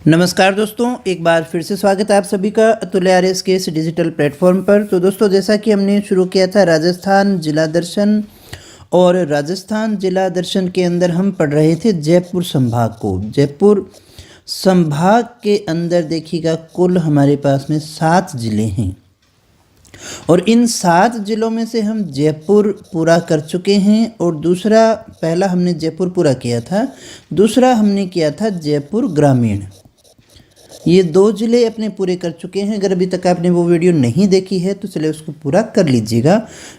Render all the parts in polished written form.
नमस्कार दोस्तों, एक बार फिर से स्वागत है आप सभी का अतुल्य आरएस के इस डिजिटल प्लेटफॉर्म पर। तो दोस्तों, जैसा कि हमने शुरू किया था राजस्थान जिला दर्शन, और राजस्थान जिला दर्शन के अंदर हम पढ़ रहे थे जयपुर संभाग को। जयपुर संभाग के अंदर देखिएगा कुल हमारे पास में 7 ज़िले हैं, और इन 7 ज़िलों में से हम जयपुर पूरा कर चुके हैं। और दूसरा, पहला हमने जयपुर पूरा किया था, दूसरा हमने किया था जयपुर ग्रामीण। ये 2 ज़िले अपने पूरे कर चुके हैं। अगर अभी तक आपने वो वीडियो नहीं देखी है तो चलिए उसको पूरा कर लीजिएगा।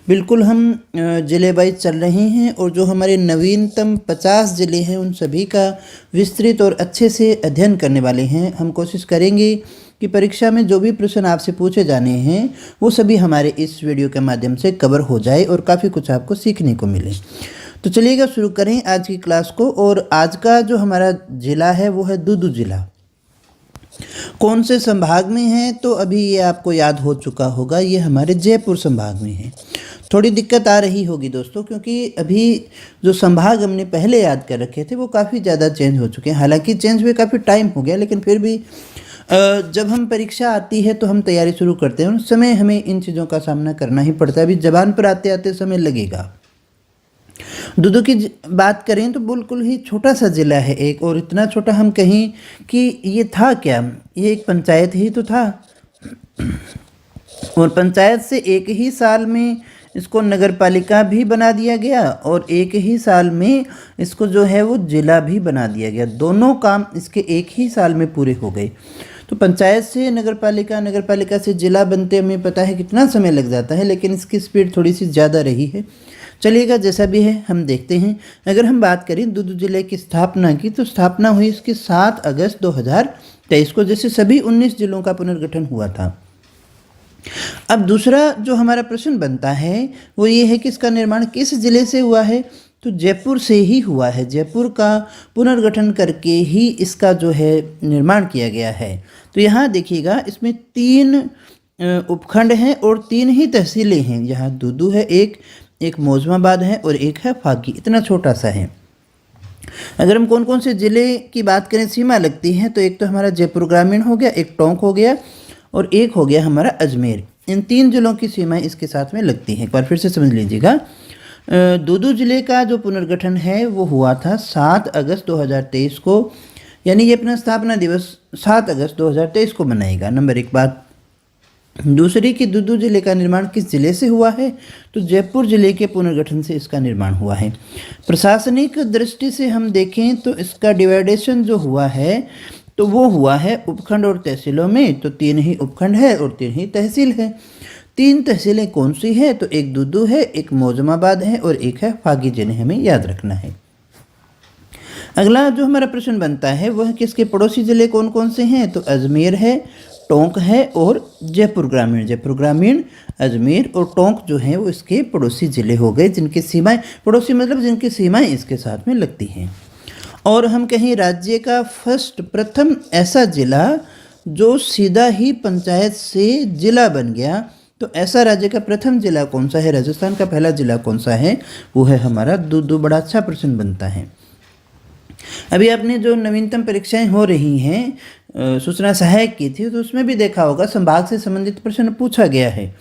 बिल्कुल हम ज़िले वाइज चल रहे हैं, और जो हमारे नवीनतम 50 ज़िले हैं उन सभी का विस्तृत और अच्छे से अध्ययन करने वाले हैं। हम कोशिश करेंगे कि परीक्षा में जो भी प्रश्न आपसे पूछे जाने हैं वो सभी हमारे इस वीडियो के माध्यम से कवर हो जाए और काफ़ी कुछ आपको सीखने को मिले। तो चलिएगा शुरू करें आज की क्लास को। और आज का जो हमारा ज़िला है वो है दूदू ज़िला। कौन से संभाग में है तो अभी ये आपको याद हो चुका होगा, ये हमारे जयपुर संभाग में है। थोड़ी दिक्कत आ रही होगी दोस्तों, क्योंकि अभी जो संभाग हमने पहले याद कर रखे थे वो काफ़ी ज़्यादा चेंज हो चुके हैं। हालांकि चेंज हुए काफ़ी टाइम हो गया, लेकिन फिर भी जब हम परीक्षा आती है तो हम तैयारी शुरू करते हैं, उस समय हमें इन चीज़ों का सामना करना ही पड़ता है। अभी जबान पर आते आते समय लगेगा। दूदू की बात करें तो बिल्कुल ही छोटा सा ज़िला है एक, और इतना छोटा हम कहें कि ये था क्या, ये एक पंचायत ही तो था। और पंचायत से एक ही साल में इसको नगर पालिका भी बना दिया गया, और एक ही साल में इसको जो है वो ज़िला भी बना दिया गया। दोनों काम इसके एक ही साल में पूरे हो गए। तो पंचायत से नगर पालिका से ज़िला बनते हमें पता है कितना समय लग जाता है, लेकिन इसकी स्पीड थोड़ी सी ज़्यादा रही है। चलिएगा, जैसा भी है हम देखते हैं। अगर हम बात करें दूदू ज़िले की स्थापना की, तो स्थापना हुई इसकी 7 अगस्त 2023 को, जैसे सभी 19 ज़िलों का पुनर्गठन हुआ था। अब दूसरा जो हमारा प्रश्न बनता है वो ये है कि इसका निर्माण किस ज़िले से हुआ है, तो जयपुर से ही हुआ है। जयपुर का पुनर्गठन करके ही इसका जो है निर्माण किया गया है। तो यहाँ देखिएगा, इसमें 3 उपखंड हैं और 3 ही तहसीलें हैं। यहाँ दूदू है, एक मौजमाबाद है और एक है फागी। इतना छोटा सा है। अगर हम कौन कौन से ज़िले की बात करें सीमा लगती है, तो एक तो हमारा जयपुर ग्रामीण हो गया, एक टोंक हो गया, और एक हो गया हमारा अजमेर। इन 3 ज़िलों की सीमाएं इसके साथ में लगती हैं। एक बार फिर से समझ लीजिएगा। दूदू ज़िले का जो पुनर्गठन है वो हुआ था 7 अगस्त 2023 को, यानी ये अपना स्थापना दिवस 7 अगस्त 2023 को मनाएगा। नंबर 1 बात। दूसरी कि दूदू ज़िले का निर्माण किस ज़िले से हुआ है, तो जयपुर ज़िले के पुनर्गठन से इसका निर्माण हुआ है। प्रशासनिक दृष्टि से हम देखें तो इसका डिवाइडेशन जो हुआ है तो वो हुआ है उपखंड और तहसीलों में। तो 3 ही उपखंड है और 3 ही तहसील है। 3 तहसीलें कौन सी है, तो एक दूदू है, एक मौजमाबाद है और एक है फागी, जिन्हें हमें याद रखना है। अगला जो हमारा प्रश्न बनता है वह किसके पड़ोसी ज़िले कौन कौन से हैं, तो अजमेर है, टोंक है और जयपुर ग्रामीण। जयपुर ग्रामीण, अजमेर और टोंक जो है वो इसके पड़ोसी ज़िले हो गए, जिनकी सीमाएं, पड़ोसी मतलब जिनकी सीमाएं इसके साथ में लगती हैं। और हम कहें राज्य का प्रथम ऐसा ज़िला जो सीधा ही पंचायत से ज़िला बन गया, तो ऐसा राज्य का प्रथम ज़िला कौन सा है, राजस्थान का पहला ज़िला कौन सा है, वो है हमारा दूदू। बड़ा अच्छा प्रश्न बनता है। अभी आपने जो नवीनतम परीक्षाएं हो रही हैं सूचना सहायक की थी, तो उसमें भी देखा होगा संभाग से संबंधित प्रश्न पूछा गया है।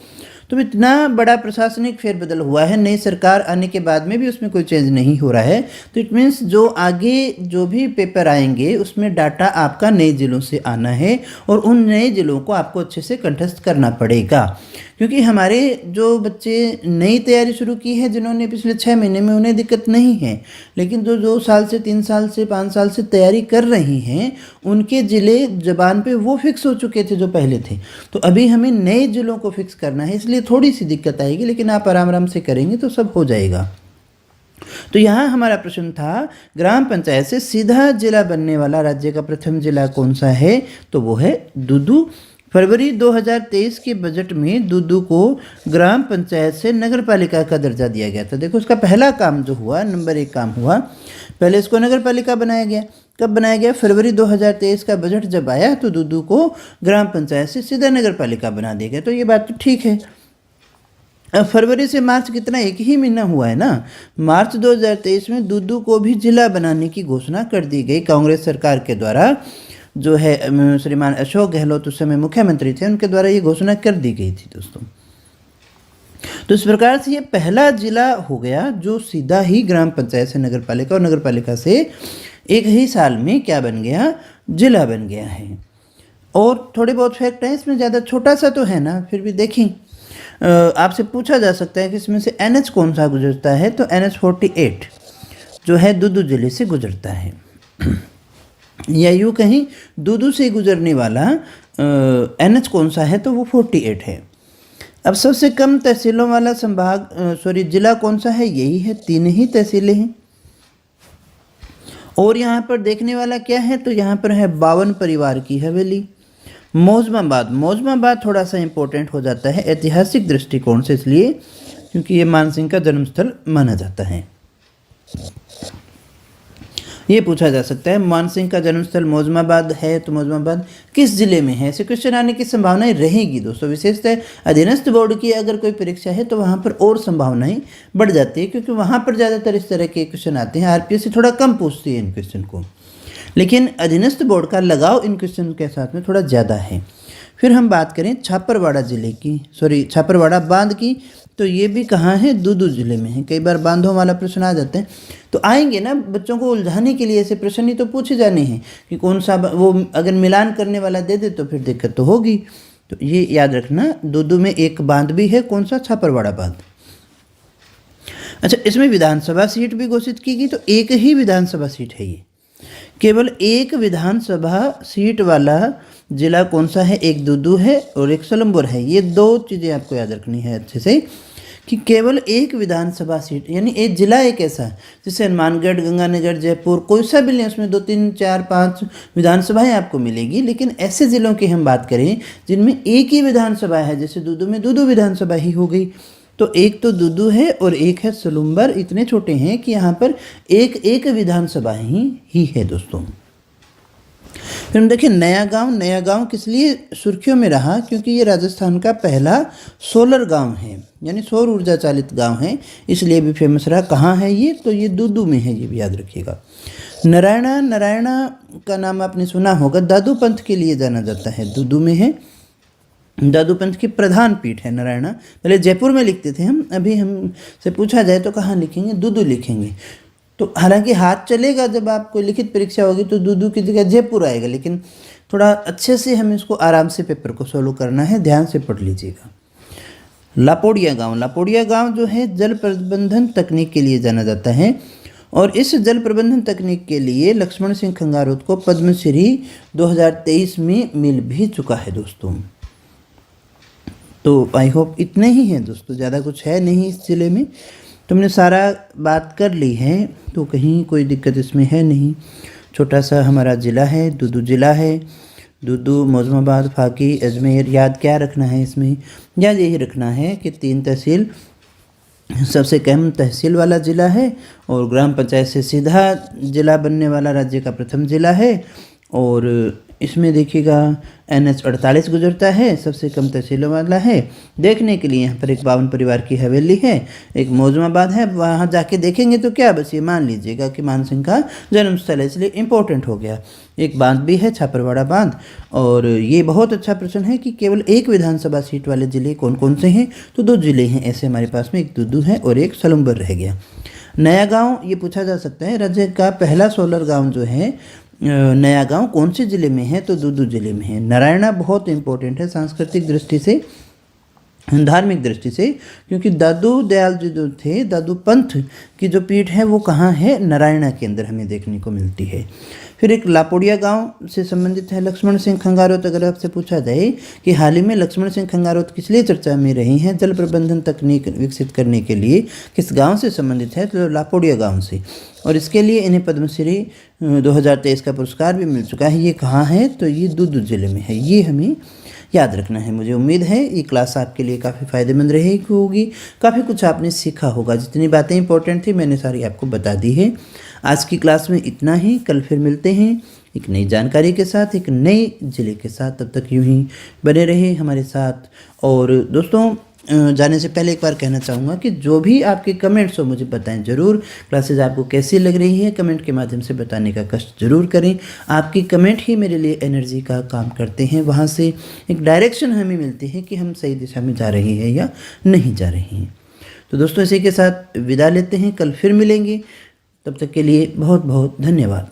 तो इतना बड़ा प्रशासनिक फेरबदल हुआ है, नई सरकार आने के बाद में भी उसमें कोई चेंज नहीं हो रहा है। तो इट मीन्स जो आगे जो भी पेपर आएंगे उसमें डाटा आपका नए ज़िलों से आना है, और उन नए ज़िलों को आपको अच्छे से कंठस्थ करना पड़ेगा। क्योंकि हमारे जो बच्चे नई तैयारी शुरू की है, जिन्होंने पिछले 6 महीने में, उन्हें दिक्कत नहीं है, लेकिन जो 2 साल से 3 साल से 5 साल से तैयारी कर रही हैं उनके ज़िले ज़बान पे वो फिक्स हो चुके थे जो पहले थे। तो अभी हमें नए ज़िलों को फिक्स करना है, इसलिए थोड़ी सी दिक्कत आएगी, लेकिन आप आराम आराम से करेंगे तो सब हो जाएगा। तो यहाँ हमारा प्रश्न था ग्राम पंचायत से सीधा जिला बनने वाला राज्य का प्रथम जिला कौन सा है, तो वो है दूदू। फरवरी 2023 के बजट में दूदू को ग्राम पंचायत से नगर पालिका का दर्जा दिया गया था। देखो, उसका पहला काम जो हुआ, नंबर 1 काम हुआ, पहले इसको नगर पालिका बनाया गया। कब बनाया गया, फरवरी 2023 का बजट जब आया तो दूदू को ग्राम पंचायत से सीधा नगर पालिका बना दिया गया। तो ये बात तो ठीक है। अब फरवरी से मार्च कितना, 1 ही महीना हुआ है ना। मार्च 2023 में दूदू को भी जिला बनाने की घोषणा कर दी गई कांग्रेस सरकार के द्वारा। जो है श्रीमान अशोक गहलोत उस समय मुख्यमंत्री थे, उनके द्वारा ये घोषणा कर दी गई थी दोस्तों। तो इस प्रकार से ये पहला जिला हो गया जो सीधा ही ग्राम पंचायत से नगर पालिका और नगर पालिका से एक ही साल में क्या बन गया, जिला बन गया है। और थोड़े बहुत फैक्ट हैं इसमें, ज़्यादा छोटा सा तो है ना, फिर भी देखें। आपसे पूछा जा सकता है कि इसमें से NH कौन सा गुजरता है, तो NH 48 जो है दूदू जिले से गुजरता है। या यूँ कहीं दूदू से गुजरने वाला NH कौन सा है, तो वो 48 है। अब सबसे कम तहसीलों वाला जिला कौन सा है, यही है, 3 ही तहसीलें हैं। और यहाँ पर देखने वाला क्या है, तो यहाँ पर है 52 परिवार की हवेली। मौजमाबाद थोड़ा सा इम्पोर्टेंट हो जाता है ऐतिहासिक दृष्टिकोण से, इसलिए क्योंकि ये मानसिंह का जन्मस्थल माना जाता है। ये पूछा जा सकता है मानसिंह का जन्मस्थल मौजमाबाद है, तो मौजमाबाद किस जिले में है, ऐसे क्वेश्चन आने की संभावनाएं रहेगी दोस्तों। विशेषतः अधीनस्थ बोर्ड की अगर कोई परीक्षा है तो वहाँ पर और संभावनाएं बढ़ जाती है, क्योंकि वहाँ पर ज़्यादातर इस तरह के क्वेश्चन आते हैं। RPSC थोड़ा कम पूछती है इन क्वेश्चन को, लेकिन अधीनस्थ बोर्ड का लगाव इन क्वेश्चन के साथ में थोड़ा ज़्यादा है। फिर हम बात करें छापरवाड़ा बांध की, तो ये भी कहाँ है, दूदू जिले में है। कई बार बांधों वाला प्रश्न आ जाते हैं, तो आएंगे ना, बच्चों को उलझाने के लिए ऐसे प्रश्न ही तो पूछे जाने हैं कि कौन सा वो अगर मिलान करने वाला दे दे तो फिर दिक्कत तो होगी। तो ये याद रखना, दूदू में एक बांध भी है, कौन सा, छापरवाड़ा बांध। अच्छा, इसमें विधानसभा सीट भी घोषित की गई, तो एक ही विधानसभा सीट है ये, केवल एक विधानसभा सीट वाला जिला कौन सा है, एक दूदू है और एक सलम्बुर है। ये 2 चीज़ें आपको याद रखनी है अच्छे से, कि केवल एक विधानसभा सीट, यानी एक जिला एक ऐसा जैसे हनुमानगढ़, गंगानगर, जयपुर, कोई सा भी लें उसमें 2, 3, 4, 5 विधानसभाएं आपको मिलेगी। लेकिन ऐसे ज़िलों की हम बात करें जिनमें एक ही विधानसभा है, जैसे दूदू में दूदू विधानसभा ही हो गई, तो एक तो दूदू है और एक है सलुम्बर। इतने छोटे हैं कि यहाँ पर एक विधानसभा ही है दोस्तों। फिर हम देखें नया गांव किस लिए सुर्खियों में रहा, क्योंकि ये राजस्थान का पहला सोलर गांव है, यानी सौर ऊर्जा चालित गांव है, इसलिए भी फेमस रहा। कहाँ है ये, तो ये दूदू में है, ये भी याद रखिएगा। नारायणा का नाम आपने सुना होगा, दादू पंथ के लिए जाना जाता है, दूदू में है। दादू पंथ की प्रधान पीठ है नारायणा। पहले जयपुर में लिखते थे हम, अभी हमसे पूछा जाए तो कहाँ लिखेंगे, दूदू लिखेंगे। तो हालांकि हाथ चलेगा, जब आपको लिखित परीक्षा होगी तो दूदू की जगह जयपुर आएगा, लेकिन थोड़ा अच्छे से हमें इसको आराम से पेपर को सोल्व करना है, ध्यान से पढ़ लीजिएगा। लापोड़िया गांव जो है जल प्रबंधन तकनीक के लिए जाना जाता है, और इस जल प्रबंधन तकनीक के लिए लक्ष्मण सिंह खंगारोत को पद्मश्री 2023 में मिल भी चुका है दोस्तों। तो आई होप इतने ही हैं दोस्तों, ज़्यादा कुछ है नहीं इस ज़िले में। तुमने सारा बात कर ली है, तो कहीं कोई दिक्कत इसमें है नहीं। छोटा सा हमारा ज़िला है, दूदू ज़िला है। दूदू, मौजमाबाद, फाकी, अजमेर, याद क्या रखना है इसमें, याद यही रखना है कि 3 तहसील, सबसे कम तहसील वाला ज़िला है, और ग्राम पंचायत से सीधा ज़िला बनने वाला राज्य का प्रथम ज़िला है। और इसमें देखिएगा NH 48 गुजरता है, सबसे कम तहसीलों वाला है। देखने के लिए यहाँ पर एक 52 परिवार की हवेली है, एक मौजमाबाद है, वहाँ जाके देखेंगे तो क्या, बस ये मान लीजिएगा कि मानसिंह का जन्मस्थल है, इसलिए इम्पोर्टेंट हो गया। एक बांध भी है, छापरवाड़ा बांध। और ये बहुत अच्छा प्रश्न है कि केवल एक विधानसभा सीट वाले ज़िले कौन कौन से हैं, तो 2 ज़िले हैं ऐसे हमारे पास में, एक दूदू है और एक सलुम्बर रह गया। नया गाँव ये पूछा जा सकता है, राज्य का पहला सोलर गाँव जो है नया गांव कौन से ज़िले में है, तो दूदू ज़िले में है। नारायणा बहुत इंपॉर्टेंट है सांस्कृतिक दृष्टि से, धार्मिक दृष्टि से, क्योंकि दादू दयाल जी जो थे, दादू पंथ की जो पीठ है वो कहाँ है, नारायणा के अंदर हमें देखने को मिलती है। फिर एक लापोड़िया गांव से संबंधित है लक्ष्मण सिंह खंगारोत। अगर आपसे पूछा जाए कि हाल ही में लक्ष्मण सिंह खंगारोत किस लिए चर्चा में रही हैं, जल प्रबंधन तकनीक विकसित करने के लिए, किस गांव से संबंधित है, तो लापोड़िया गांव से। और इसके लिए इन्हें पद्मश्री 2023 का पुरस्कार भी मिल चुका है। ये कहाँ है, तो ये दूदू जिले में है। ये हमें याद रखना है। मुझे उम्मीद है ये क्लास आपके लिए काफ़ी फ़ायदेमंद रहेगी होगी, काफ़ी कुछ आपने सीखा होगा। जितनी बातें इंपॉर्टेंट थी मैंने सारी आपको बता दी है। आज की क्लास में इतना ही, कल फिर मिलते हैं एक नई जानकारी के साथ, एक नए ज़िले के साथ। तब तक यूं ही बने रहे हमारे साथ। और दोस्तों जाने से पहले एक बार कहना चाहूँगा कि जो भी आपके कमेंट्स हो मुझे बताएं ज़रूर। क्लासेस आपको कैसी लग रही है कमेंट के माध्यम से बताने का कष्ट ज़रूर करें। आपकी कमेंट ही मेरे लिए एनर्जी का काम करते हैं, वहाँ से एक डायरेक्शन हमें मिलती है कि हम सही दिशा में जा रहे हैं या नहीं जा रहे हैं। तो दोस्तों इसी के साथ विदा लेते हैं, कल फिर मिलेंगे, तब तक के लिए बहुत बहुत धन्यवाद।